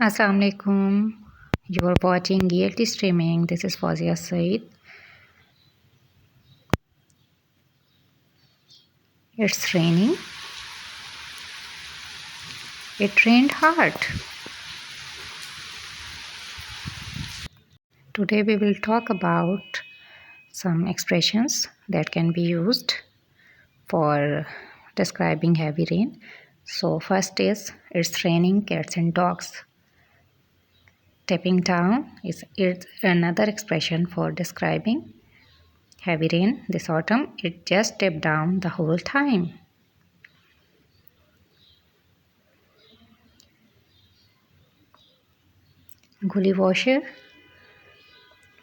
Assalamu alaikum. You are watching Guilty Streaming. This is Fawzia Said. It's raining. It rained hard. Today we will talk about some expressions that can be used for describing heavy rain. So first is it's raining cats and dogs. Tipping down is it's another expression for describing heavy rain this autumn. It just tipped down the whole time. Gully-washer.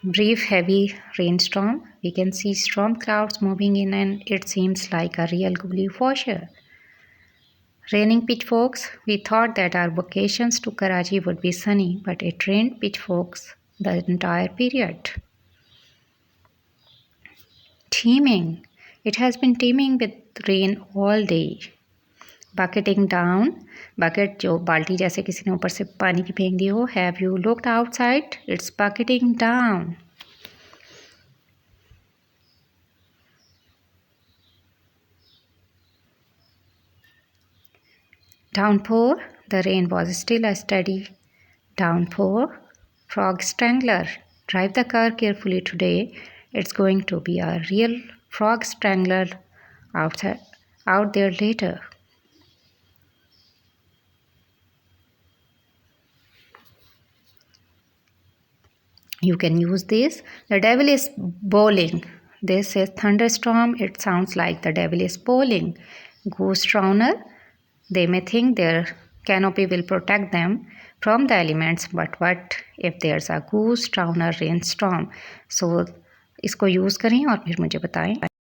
Brief heavy rainstorm. We can see storm clouds moving in and it seems like a real gully-washer. Raining pitchforks. We thought that our vacations to Karachi would be sunny, but it rained pitchforks the entire period. Teeming. It has been teeming with rain all day. Bucketing down. Bucket जो बाल्टी जैसे किसी ने ऊपर से पानी की फेंक दी हो. Have you looked outside? It's bucketing down. Downpour. The rain was still a steady downpour. Frog strangler. Drive the car carefully today. It's going to be a real frog strangler out there later. You can use this. The devil is bowling. This is thunderstorm. It sounds like the devil is bowling. Goose drowner. They may think their canopy will protect them from the elements, but what if there's a goose drowner rainstorm? So इसको use करें और फिर मुझे बताएं.